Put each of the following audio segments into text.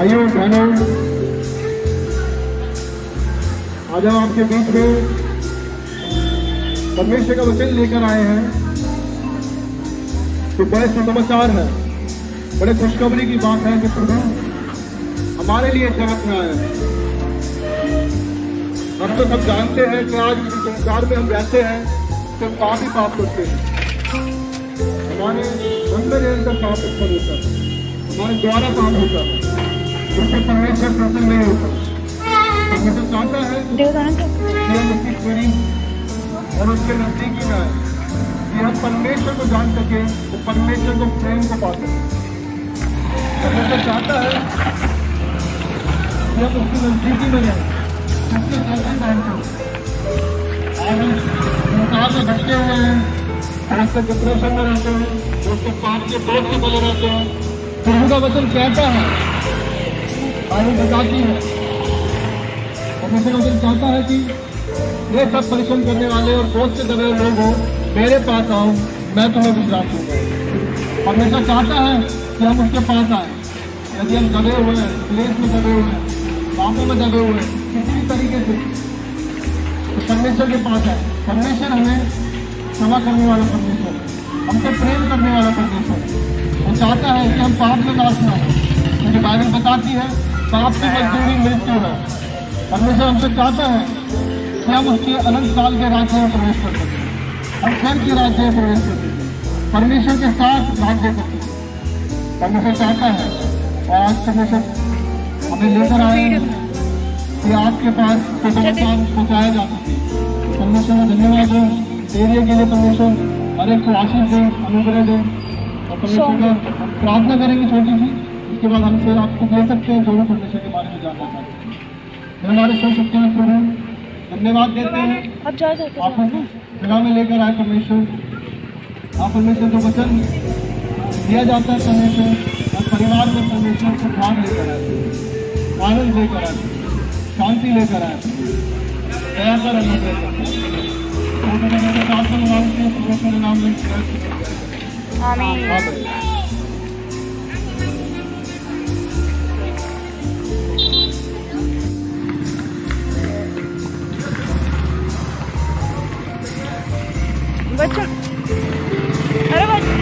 भाइयों बहनों, आज हम आपके बीच में परमेश्वर का वचन लेकर आए हैं। तो बड़े सुसमाचार है, बड़े खुशखबरी की बात है कि प्रभु हमारे लिए जगत में आए हैं। हम तो सब जानते हैं कि आज इस संसार में हम रहते हैं सिर्फ पाप ही पाप करते हैं। हमारे मन में निरंतर पाप उत्पन्न होता है, हमारे द्वारा पाप होता है, उससे परमेश्वर प्रसन्न नहीं होता। परमेश्वर चाहता है कि हम उसकी करीब और उसके नजदीकी में आए, कि हम परमेश्वर को जान सके, तो परमेश्वर को प्रेम को पा सके। परमेश्वर चाहता है कि हम उसकी नजदीकी में रहें, उसके जैसे पहुंचे। आज हम संसार में भटके हुए हैं, उसके डिप्रेशन में रहते हैं, उसके पाप के बोझ से बने रहते हैं। प्रभु का वचन कहता है, आयु बताती है, परमेश्वर का वचन चाहता है कि ये सब परिश्रम करने वाले और बोझ से दबे लोग हो, मेरे पास आओ, मैं तुम्हें विश्राम दूंगा। परमेश्वर चाहता है कि हम उसके पास आए। यदि हम दबे हुए हैं, क्लेश में दबे हुए हैं, पापों में दबे हुए हैं, किसी भी तरीके से, तो परमेश्वर के पास है। परमेश्वर हमें क्षमा करने वाला परमेश्वर है, हमसे प्रेम करने वाला परमेश्वर है। वो चाहता है कि हम पाप में नाश न हो, क्योंकि बाइबल बताती है पाप की मजदूरी मृत्यु है। परमेश्वर हमसे चाहता है कि हम उसके अनंत काल के राज्य में प्रवेश कर सकें, हम स्वर्ग के राज्य में प्रवेश कर सकें, परमेश्वर के साथ राज्य कर सकें। परमेश्वर चाहता है, और आज परमेश्वर हमें लेकर आए कि आपके पास सुसमाचार पहुँचाया जा सके। परमेश्वर में धन्यवाद हो एरिया के लिए। परमेश्वर हर एक को आशीष दे, अनुग्रह दे। और परमेश्वर का प्रार्थना करेंगे छोटी सी, उसके बाद हम फिर आपको दे सकते हैं जो भी परमेश्वर के बारे में जानना चाहते हैं। हमारे सब सकते हैं प्रभु, धन्यवाद देते हैं आप जगह में लेकर आए परमेश्वर। आप परमेश्वर को वचन दिया जाता है परमेश्वर, और परिवार में परमेश्वर को भाग लेकर आए, आनंद लेकर आए, शांति लेकर आए, दया कर अनुग्रह करते नाम में। आमीन। बच्चा, अरे बच्चा,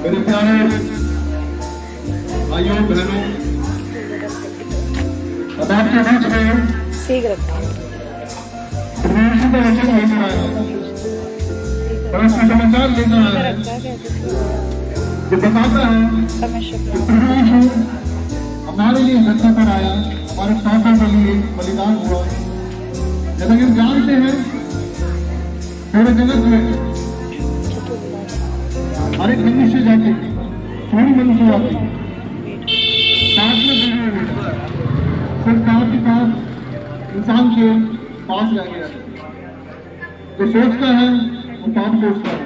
मेरे प्यारे भाइयों बहनों, अब आपके बीच में सीख रखा हूँ। परमेश्वर का वचन लेकर आया है, परमेश्वर समाचार लेकर आया है, जो बताता है कि प्रभु हमारे लिए धरती पर आया, हमारे पापों के लिए बलिदान हुआ। जैसा कि हम जानते हैं पूरे जगत में हर एक मनुष्य जाति थोड़ी मनुष्य जाति पाप में डूबे हुए, सिर्फ पाप ही पाप इंसान के पास रह गया। जो सोचता है वो पाप सोचता है,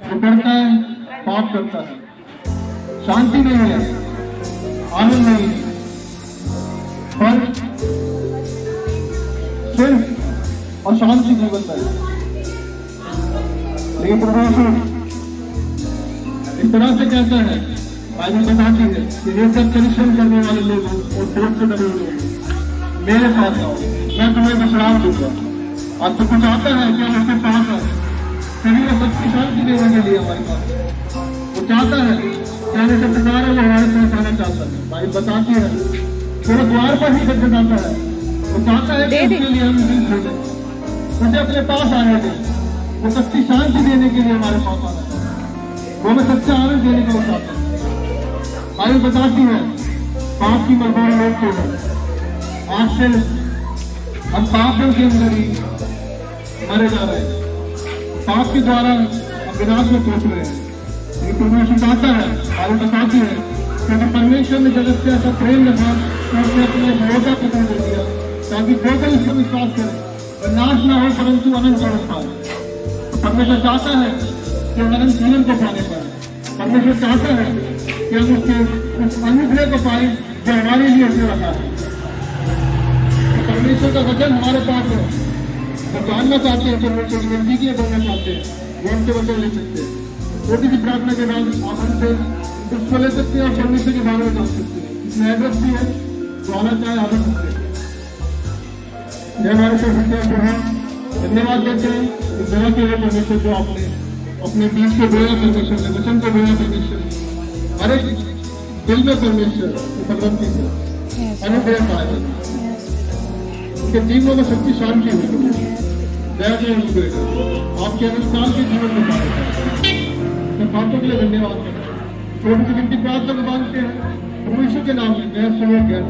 जो करता है पाप करता है। शांति नहीं है, आनंद नहीं है, पर सिर्फ अशांति जीवन है। लेकिन प्रभु इस तरह से कहता है, बाइबल बताती है कि ये सब परिश्रम करने वाले लोग और बोझ से दबे हुए लोग मेरे पास आओ, मैं तुम्हें विश्राम दूंगा। और तो कुछ आता है कि हम उसके पास आए, सभी को सबकी शांति देने के लिए हमारे पास वो चाहता है कि हमें सब पुकारे वो हमारे पास आना चाहता है। बाइबल बताती है कि वो द्वार पर ही खटखटाता है, वो चाहता है कि उसके लिए हम दिल खोलें, उसे अपने पास आने दें। वो सच्ची शांति देने के लिए हमारे पास आना है, वो हमें सच्चा आनंद देने का चाहता है। बाइबल बताती है पाप की मजबूरी लोग को है। आज से हम पापों के अंदर ही मरे जा रहे हैं, पाप के द्वारा हम विनाश में पहुंच रहे हैं। लेकिन परमेश्वर चाहता है, बाइबल बताती है क्योंकि परमेश्वर ने जगत से ऐसा प्रेम रखा कि उसने अपने बेटा को दे दिया ताकि जो कोई इसको विश्वास करे वह नाश न हो परंतु अनंत जीवन पाए। परमेश्वर चाहता है कि हम अनंत जीवन को पाने पाए। परमेश्वर चाहता है कि हम उसके उस अनुग्रह को पाए जो हमारे लिए उसने रखा है। परमेश्वर का वचन हमारे पास है, जो जानना चाहते हैं, जो नजदीकी बनना चाहते हैं, वो हमसे वचन ले सकते हैं। छोटी सी प्रार्थना के बाद आप हमसे उसको ले सकते हैं और परमेश्वर के बारे में जान सकते हैं। इसमें एड्रेस भी है, जो आना चाहे आ सकते हैं। हमारे धन्यवाद देते हैं इस जगह के लिए परमेश्वर जो आपने अपने बीच को बोया परमेश्वर ने, वचन को बोया परमेश्वर ने, हर एक दिल में परमेश्वर भगवती से अनुग्रह पाए, उनके जीवन में सच्ची शांति हुई, दया के अनुग्रह आपके अनुष्ठान के जीवन में पाए। मैं बातों के लिए धन्यवाद करता हूँ। छोटी सी गिनती प्रार्थना को मांगते हैं परमेश्वर के नाम में। मैं सुनो ज्ञान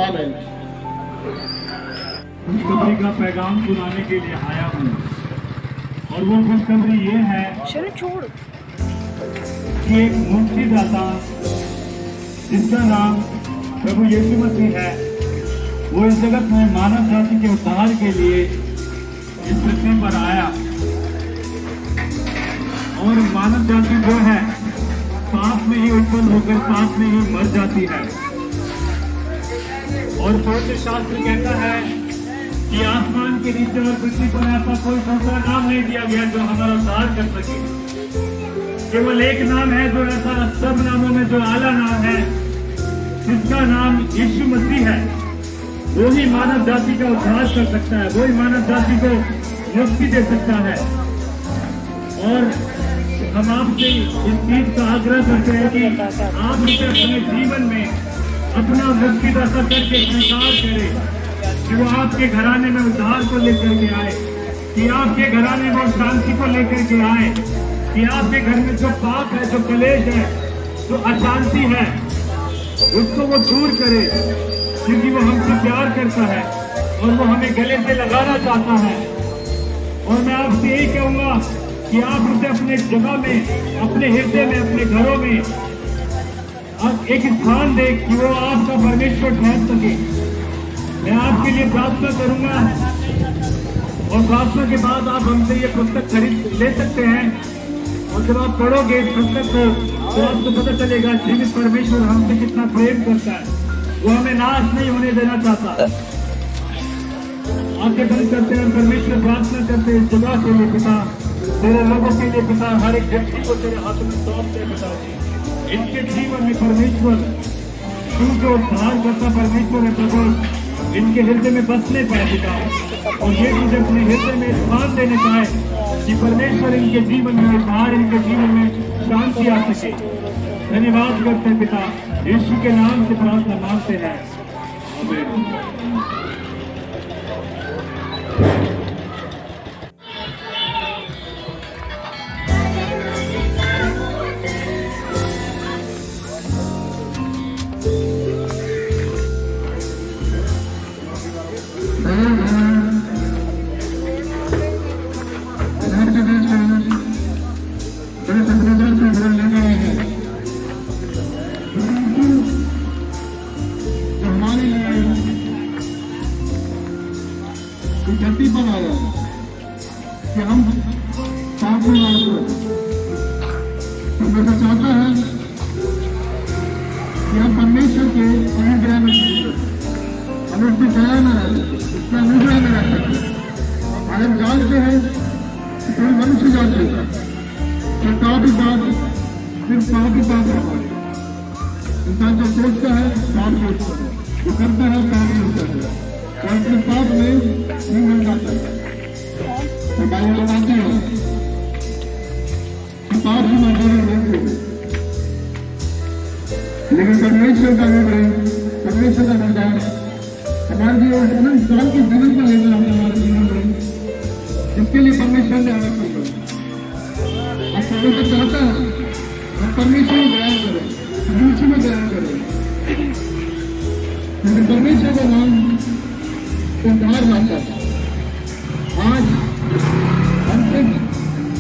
आमीन। खुशखबरी का पैगाम सुनाने के लिए आया हूँ और वो खुशखबरी ये है चलो छोड़ कि एक मुक्तिदाता जिसका नाम प्रभु यीशु मसीह है, वो इस जगत में मानव जाति के उद्धार के लिए इस पृथ्वी पर आया। और मानव जाति जो है पाप में ही उत्पन्न होकर पाप में ही मर जाती है। और पवित्र शास्त्र कहता है कि आसमान के नीचे और पृथ्वी पर ऐसा कोई दूसरा नाम नहीं दिया गया जो हमारा उद्धार कर सके। केवल एक नाम है जो ऐसा सब नामों में जो आला नाम है, जिसका नाम यीशु मसीह है। वो ही मानव जाति का उद्धार कर सकता है, वो ही मानव जाति को मुक्ति दे सकता है। और हम आपसे इस चीज का आग्रह करते हैं कि आप इसे अपने जीवन में अपना मुक्तिदाता करके स्वीकार करें कि वो आपके घराने में उद्धार को लेकर के आए, कि आपके घराने में शांति को लेकर के आए, कि आपके घर में जो पाप है, जो कलेश है, जो अशांति है, उसको वो दूर करे, क्योंकि वो हमसे प्यार करता है और वो हमें गले से लगाना चाहता है। और मैं आपसे यही कहूंगा कि आप उसे अपने जगह में, अपने हृदय में, अपने घरों में एक स्थान दे कि वो आपका परमेश्वर ठहर सके। मैं आपके लिए प्रार्थना करूंगा और प्रार्थना के बाद आप हमसे ये पुस्तक खरीद ले सकते हैं। और जब आप पढ़ोगे इस पुस्तक को तो आपको पता चलेगा जीवित परमेश्वर हमसे कितना प्रेम करता है। वो हमें नाश नहीं होने देना चाहता। आगे बंद करते हैं और परमेश्वर प्रार्थना करते हैं इस जगह के लिए पिता, तेरे लोगों के लिए पिता, हर एक व्यक्ति को तेरे हाथों में सौंपते हैं पिता। इनके जीवन में परमेश्वर तू जो उद्धार करता परमेश्वर है प्रभु, इनके हृदय में बसने पाए पिता, और ये चीज अपने हृदय में स्थान देने पाए कि परमेश्वर इनके जीवन में उद्धार, इनके जीवन में शांति आ सके। धन्यवाद करते हैं पिता, यीशु के नाम से प्रार्थना मांगते हैं, आमीन। धरती पर आया कि हम पाप में नाश हो। परमेश्वर चाहता है कि हम परमेश्वर के अनुग्रह में हम उसकी दया में रह, उसके अनुग्रह में रह सकते। आज हम जानते हैं कि कोई मनुष्य जानते हैं कि पाप ही पाप, सिर्फ पाप ही पाप होता है। इंसान जो सोचता है पाप सोचता है, जो करता है पाप सोचता है, और अपने पाप में नहीं मिल जाता है। तो बाइबल बताती है कि पाप की मंजूरी नहीं होगी, लेकिन परमेश्वर का अनुग्रह, परमेश्वर का अनुदान हमारे लिए अनंत काल के जीवन को लेकर हमने हमारे जीवन में, जिसके लिए परमेश्वर ने आवश्यक है। अब परमेश्वर चाहता है हम परमेश्वर में दया करें, मनुष्य में दया करें, लेकिन परमेश्वर का नाम उद्धार लाता है। आज हम सिर्फ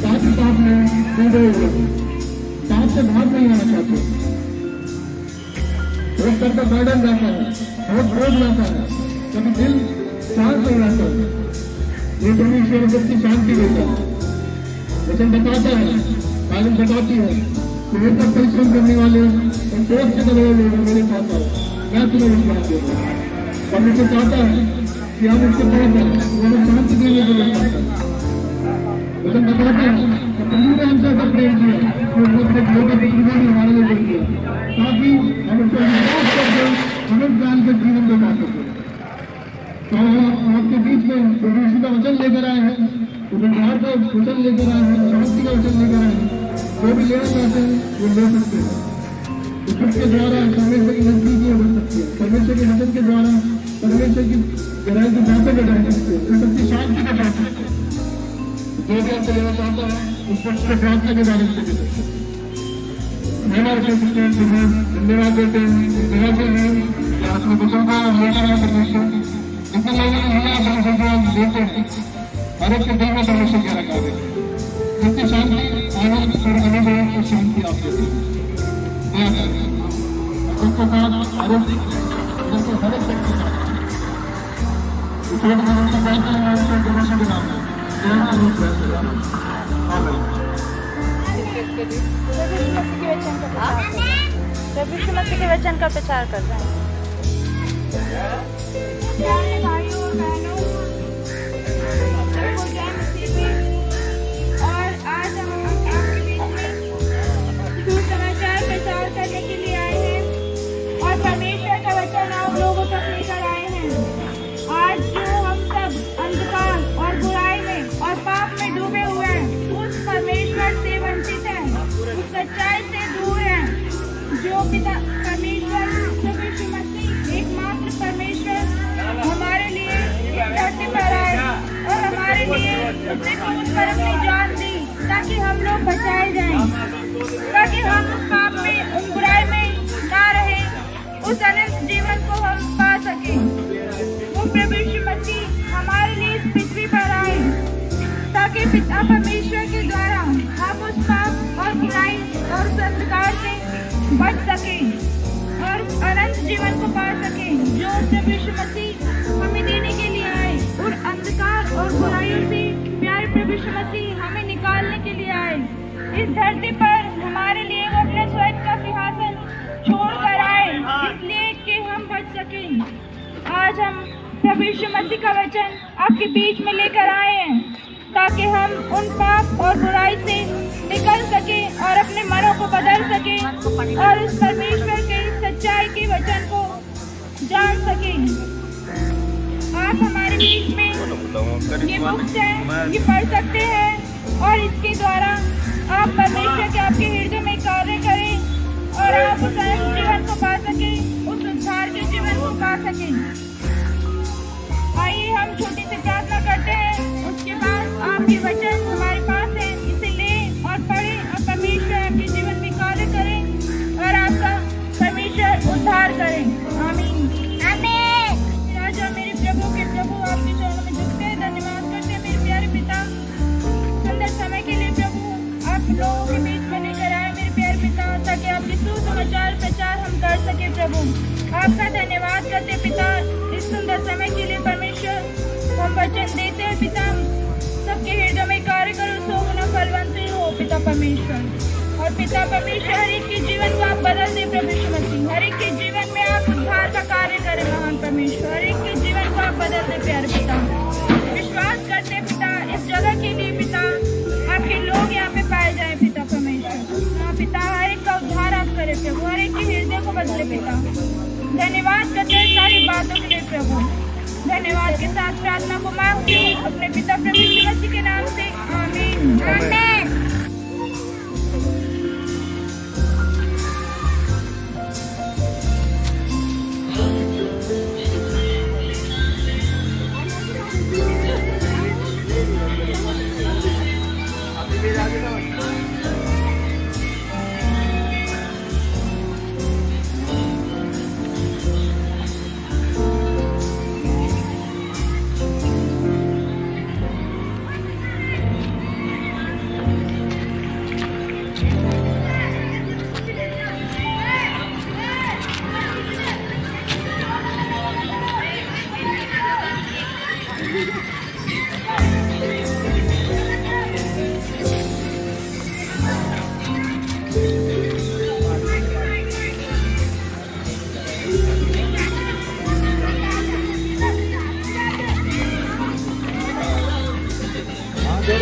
पाप में डूबे हुए हैं, पाप से बाहर नहीं आना चाहते। एक सर का बर्डन जाता है, बहुत बोझ जाता है, कभी दिल शांत हो जाता है। ये परमेश्वर सबकी शांति देता है। वचन बताता है, तालीम बताती है कि ये सब परिश्रम करने वाले उन दोस्त से बने लोग मेरे पास आओ, मैं तुम्हें विश्वास देता हूँ। परमेश्वर चाहता है कि हम उसके पास हैं, हमें शांति देने के लिए चाहता है। वचन बताता है कि प्रभु ने हमसे ऐसा प्रेम किया कि उसने अपने लोगों के पुत्र ने हमारे लिए दे दिया, ताकि हम उसको विश्वास करके अनंत ज्ञान के जीवन में पा सकें। तो हम आपके बीच में प्रभु यीशु का वचन लेकर आए हैं, उद्धार का वचन लेकर आए हैं, शांति का वचन लेकर आए हैं। जो भी लेना चाहते हैं वो ले सकते हैं। उसके द्वारा परमेश्वर की नजदीकी हो सकती है, परमेश्वर के वचन के द्वारा परमेश्वर की गहराई की बातें बढ़ा सकते हैं, सबकी शांति का बात सकते हैं। जो भी हमसे लेना चाहता है उसको प्रार्थना के बारे में सकते हैं। हमारे धन्यवाद देते हैं, जगह हैं कि आपने वचन को लेकर आए परमेश्वर। जितने लोगों ने मिला परमेश्वर देते हैं, हर एक के दिल में परमेश्वर क्या रखा है, जितनी शांति आनंद और अनुभव और शांति आप देते हैं। उसके साथ हर एक शक्ति परमेश्वर के नाम है। प्रभु यीशु मसीह के वचन का प्रचार कर रहे हैं। प्यारे भाइयों और बहनों, सबको जय मसीह की। और आज हम आपके बीच में सुसमाचार प्रचार करने के लिए आए हैं और परमेश्वर का वचन आप लोगों तक लेकर आए हैं। आज जो हम सब अंधकार और बुराई में और पाप में डूबे हुए हैं, उस परमेश्वर से वंचित हैं, उस सच्चाई से दूर हैं, जो पिता परमेश्वर यीशु मसीह एकमात्र परमेश्वर हमारे लिए धरती पर आए और हमारे लिए उसने क्रूस पर अपनी जान दी ताकि हम लोग बचाए जाएं, ताकि हम उस पाप में, उस बुराई में ना रहें, उस अनंत जीवन को हम पा सकें। वो प्रभु यीशु मसीह हमारे लिए इस पृथ्वी पर आए ताकि पिता परमेश्वर के द्वारा हम उस पाप और बुराई और उस अंधकार से बच सकें और अनंत जीवन को पा सकें, जो प्रभु यीशु मसीह हमें देने के लिए आए। और अंधकार और बुराइयों से प्यारे प्रभु यीशु मसीह हमें निकालने के लिए आए। इस धरती पर हमारे लिए वो अपने स्वर्ग का सिंहासन छोड़ कर आए, इसलिए कि हम बच सकें। आज हम प्रभु यीशु मसीह का वचन आपके बीच में लेकर आए हैं ताकि हम उन पाप और बुराई से निकल सके और अपने मनों को बदल सके और उस परमेश्वर के सच्चाई के वचन को जान सके। आप हमारे बीच में ये बुक्स हैं, ये पढ़ सकते हैं और इसके द्वारा आप परमेश्वर के आपके हृदय में कार्य करें और आप उस अनंत जीवन को पा सकें, उस उद्धार के जीवन को पा सकें। आइए हम छोटी सी प्रार्थना करते हैं, उसके बाद आपके वचन हमारे पास है, इसे लें और पढ़ें और परमेश्वर आपके जीवन में कार्य करें और आपका परमेश्वर उद्धार करें। आमीन आमीन। राजा मेरे प्रभु के प्रभु, आपके चरणों में झुकते हैं, धन्यवाद करते हैं मेरे प्यारे पिता, सुंदर समय के लिए प्रभु आप लोगों के बीच में लेकर आए मेरे प्यारे पिता, ताकि आपके सुसमाचार प्रचार हम कर सके। प्रभु आपका धन्यवाद करते पिता इस सुंदर समय के लिए। परमेश्वर हम वचन देते हैं पिता, सबके हृदय में कार्य करो, सो गुना फलवंत हो पिता परमेश्वर। और पिता परमेश्वर हर एक के जीवन को आप बदल दे प्रभु यीशु मसीह, हर एक के जीवन में आप उद्धार का कार्य करें महान परमेश्वर, हर एक के जीवन को आप बदल दे प्यारे पिता। विश्वास करते पिता इस जगह के लिए पिता, आपके लोग यहाँ पे पाए जाए पिता परमेश्वर। हाँ पिता, हर एक का उद्धार आप करें प्रभु, हर एक के हृदय को बदले पिता। धन्यवाद करते हैं सारी बातों के लिए प्रभु। धन्यवाद के साथ प्रार्थना को मांगते हैं अपने पिता प्रभु यीशु मसीह के नाम से। आमीन आमीन।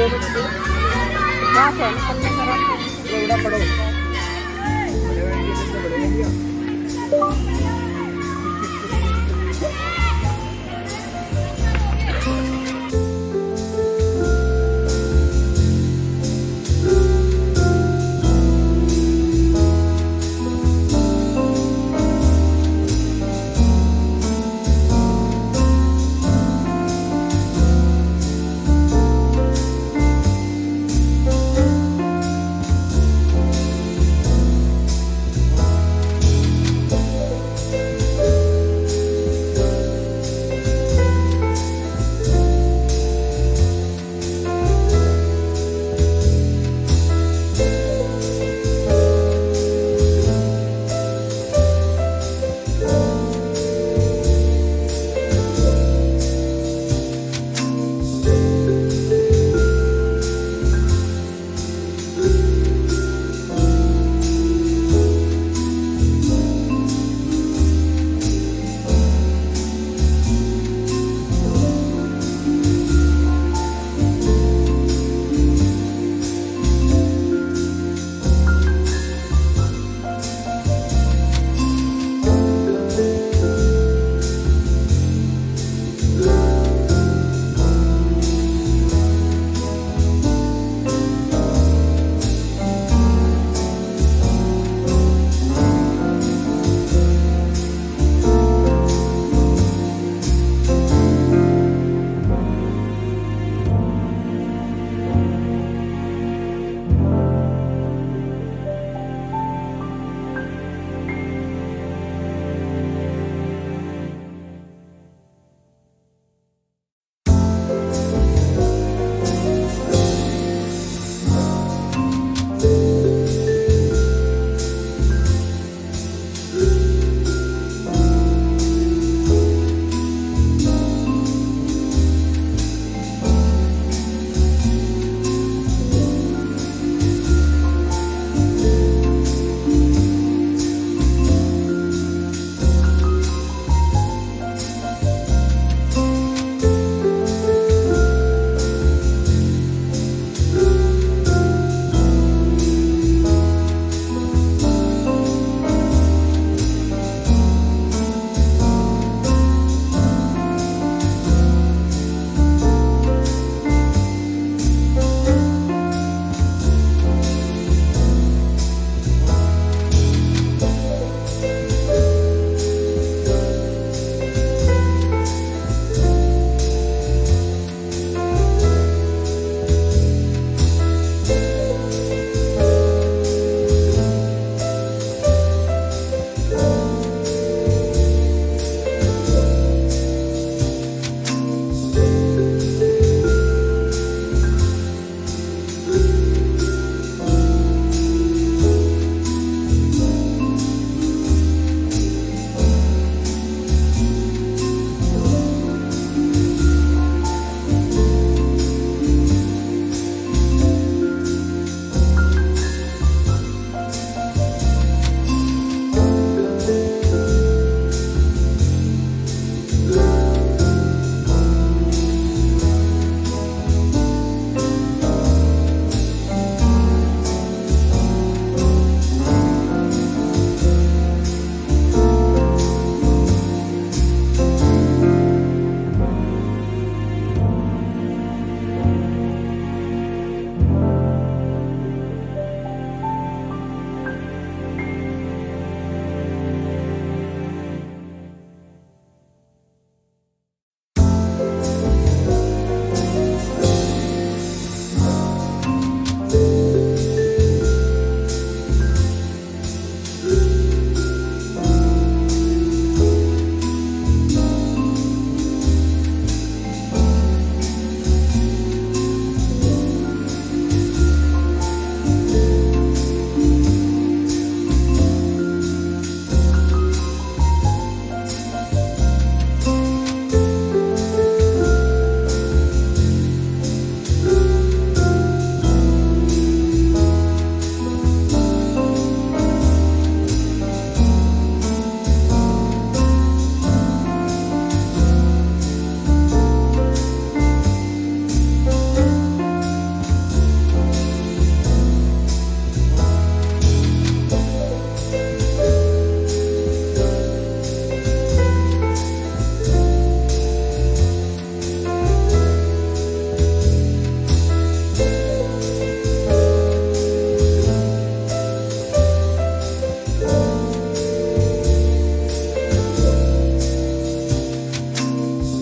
बस है निकलने का रास्ता।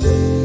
हैं।